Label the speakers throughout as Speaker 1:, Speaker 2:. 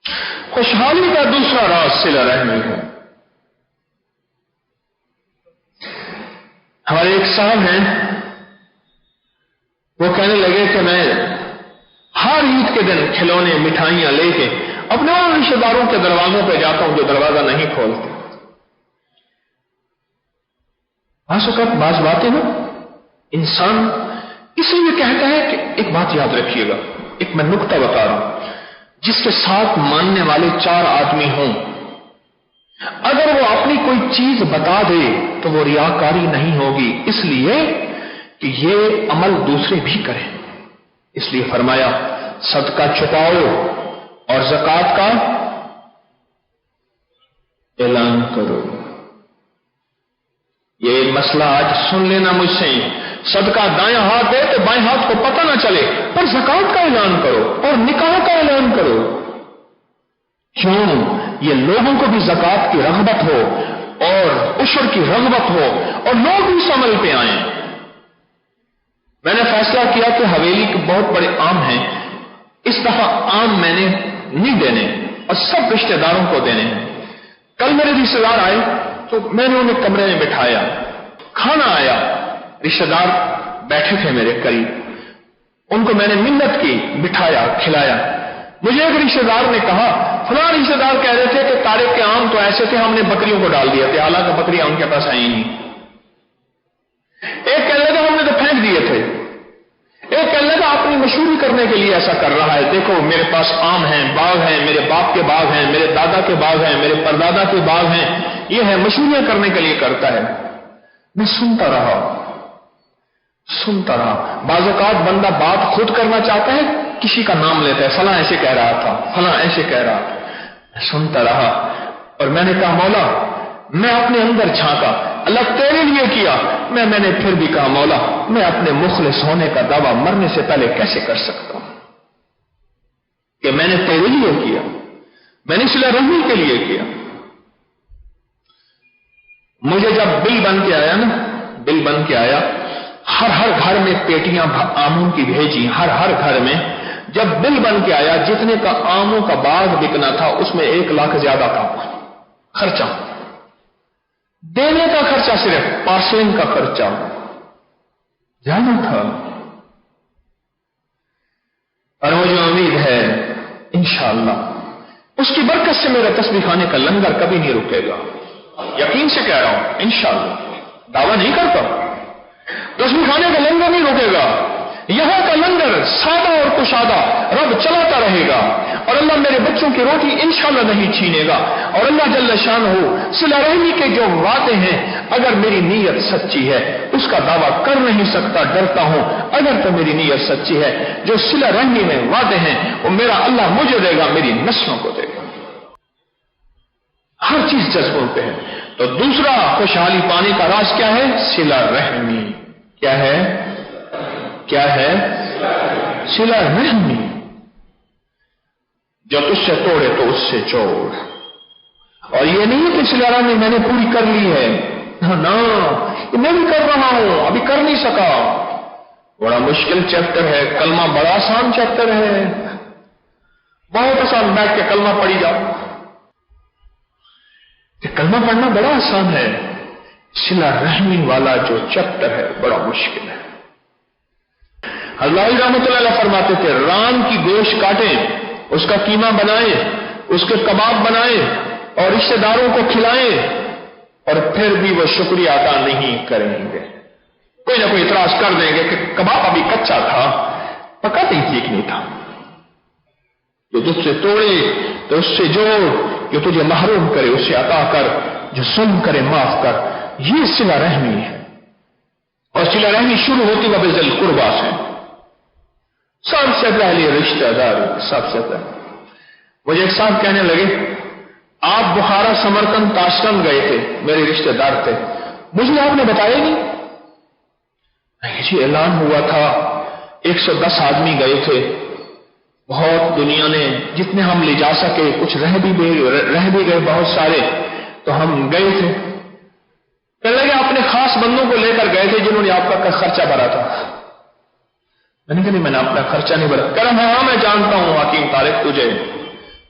Speaker 1: خوشحالی کا دوسرا راز صلہ رحمی ہے. ہمارے ایک صاحب ہیں، وہ کہنے لگے کہ میں ہر عید کے دن کھلونے مٹھائیاں لے کے اپنے اور رشتے داروں کے دروازوں پہ جاتا ہوں جو دروازہ نہیں کھولتے. بعض باتیں نا انسان اسی لیے کہتا ہے کہ ایک بات یاد رکھیے گا، ایک میں نقطہ بتا رہا ہوں، جس کے ساتھ ماننے والے 4 آدمی ہوں، اگر وہ اپنی کوئی چیز بتا دے تو وہ ریاکاری نہیں ہوگی، اس لیے کہ یہ عمل دوسرے بھی کریں. اس لیے فرمایا صدقہ چھپاؤ اور زکوٰۃ کا اعلان کرو. یہ مسئلہ آج سن لینا مجھ سے، صدقہ دائیں ہاتھ دے تو بائیں ہاتھ کو پتہ نہ چلے، پر زکوٰۃ کا اعلان کرو اور نکاح کا اعلان کرو. کیوں؟ یہ لوگوں کو بھی زکوٰۃ کی رغبت ہو اور عشر کی رغبت ہو اور لوگ بھی اس عمل پہ آئیں. میں نے فیصلہ کیا کہ حویلی کے بہت بڑے عام ہیں، اس دفعہ عام میں نے نہیں دینے اور سب رشتہ داروں کو دینے ہیں. کل میرے رشتہ دار آئے تو میں نے انہیں کمرے میں بٹھایا، کھانا آیا، رشتہ دار بیٹھے تھے میرے قریب، ان کو میں نے منت کی، بٹھایا، کھلایا. مجھے ایک رشتہ دار نے کہا فلاں رشتہ دار کہہ رہے تھے کہ طارق کے آم تو ایسے تھے ہم نے بکریوں کو ڈال دیا تھے، حالانکہ بکریاں ان کے پاس آئی نہیں. ایک کہہ رہے تھے ہم نے تو پھینک دیے تھے. ایک کہنے لگا اپنی مشہوری کرنے کے لیے ایسا کر رہا ہے، دیکھو میرے پاس آم ہیں، باغ ہیں، میرے باپ کے باغ ہیں، میرے دادا کے باغ ہیں، میرے پردادا کے باغ ہیں، یہ ہے مشہوریاں کرنے کے لیے کرتا ہے. میں سنتا رہا. بعض اوقات بندہ بات خود کرنا چاہتا ہے، کسی کا نام لیتا ہے، فلاں ایسے کہہ رہا تھا، فلاں ایسے کہہ رہا تھا. میں سنتا رہا اور میں نے کہا مولا، میں اپنے اندر جھانکا، اللہ تیرے لیے کیا. میں نے پھر بھی کہا مولا، میں اپنے مخلص ہونے کا دعویٰ مرنے سے پہلے کیسے کر سکتا ہوں کہ میں نے تیرے لیے کیا، میں نے صلہ رحمی کے لیے کیا. مجھے جب بل بن کے آیا ہر گھر میں پیٹیاں آموں کی بھیجی، ہر گھر میں. جب بل بن کے آیا جتنے کا آموں کا باغ بکنا تھا اس میں 1 لاکھ زیادہ تھا خرچہ. دینے کا خرچہ صرف پارسلنگ کا خرچہ جانا تھا. اور مجھے امید ہے انشاءاللہ اس کی برکت سے میرا تسبیح خانے کا لنگر کبھی نہیں رکے گا. یقین سے کہہ رہا ہوں انشاءاللہ، دعویٰ نہیں کرتا، تسبیح خانے کا لنگر نہیں رکے گا. یہاں کا لنگر سادہ اور کشادہ رب چلاتا رہے گا اور اللہ میرے بچوں کی روٹی انشاءاللہ نہیں چھینے گا. اور اللہ جل شانہ صلہ رحمی کے جو وعدے ہیں اگر میری نیت سچی ہے اس کا دعویٰ کر نہیں سکتا، ڈرتا ہوں اگر تو میری نیت سچی ہے جو صلہ رحمی میں وعدے ہیں وہ میرا اللہ مجھے دے گا، میری نسلوں کو دے گا. ہر چیز جذبوں پہ ہے. تو دوسرا خوشحالی پانے کا راز کیا ہے؟ صلہ رحمی. کیا ہے؟ صلہ رحمی. جو تجھ سے توڑے تو اس سے جوڑ. اور یہ نہیں کہ صلہ رحمی میں نے پوری کر لی ہے، نہ میں بھی کر رہا ہوں، ابھی کر نہیں سکا. بڑا مشکل چیپٹر ہے، کلمہ بڑا آسان چیپٹر ہے، بہت آسان. بیٹھ کے کلمہ پڑھی جاؤ. کلمہ پڑھنا بڑا آسان ہے، صلہ رحمی والا جو چیپٹر ہے بڑا مشکل ہے. اللہ رحمۃ اللہ علیہ فرماتے تھے ران کی گوشت کاٹیں، اس کا قیمہ بنائیں، اس کے کباب بنائیں اور رشتہ داروں کو کھلائیں اور پھر بھی وہ شکریہ ادا نہیں کریں گے. کوئی نہ کوئی اعتراض کر دیں گے کہ کباب ابھی کچا تھا، پکا ٹھیک نہیں تھا. جو تجھ سے توڑے تو اس سے جوڑ، جو تجھے محروم کرے اسے عطا کر، جو ظلم کرے معاف کر. یہ صلہ رحمی ہے. اور صلہ رحمی شروع ہوتی ہے بذل قربا سے، سب سے پہلے رشتہ دار، سب سے پہلے. مجھے ایک صاحب کہنے لگے آپ بخارا سمرقند تاشکند گئے تھے، میرے رشتہ دار تھے، مجھے آپ نے بتایا نہیں. جی اعلان ہوا تھا، 110 آدمی گئے تھے، بہت دنیا نے جتنے ہم لے جا سکے، کچھ رہ بھی گئے بہت سارے، تو ہم گئے تھے. کہنے لگے اپنے خاص بندوں کو لے کر گئے تھے جنہوں نے آپ کا خرچہ بھرا تھا. میں نے کہا نہیں میں نے اپنا خرچہ نہیں بھرا. کہہ رہا ہاں میں جانتا ہوں حکیم طارق تجھے،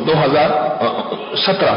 Speaker 1: 2017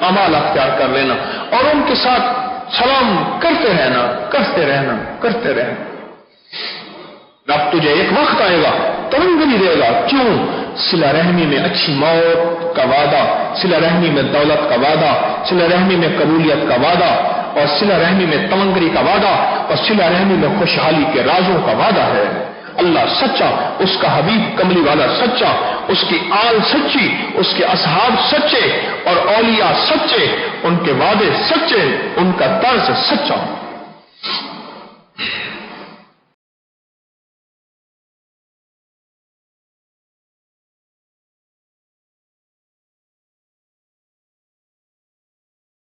Speaker 1: اعمال اختیار کر لینا اور ان کے ساتھ سلام کرتے رہنا کرتے رہنا کرتے رہنا. اب تجھے ایک وقت آئے گا تنگ نہیں دے گا. کیوں؟ صلہ رحمی میں اچھی موت کا وعدہ، صلہ رحمی میں دولت کا وعدہ، صلہ رحمی میں قبولیت کا وعدہ، اور صلہ رحمی میں تمنگری کا وعدہ، اور صلہ رحمی میں خوشحالی کے رازوں کا وعدہ ہے. اللہ سچا، اس کا حبیب کملی والا سچا، اس کی آل سچی، اس کے اصحاب سچے، اور اولیاء سچے، ان کے وعدے سچے، ان کا طرز سچا.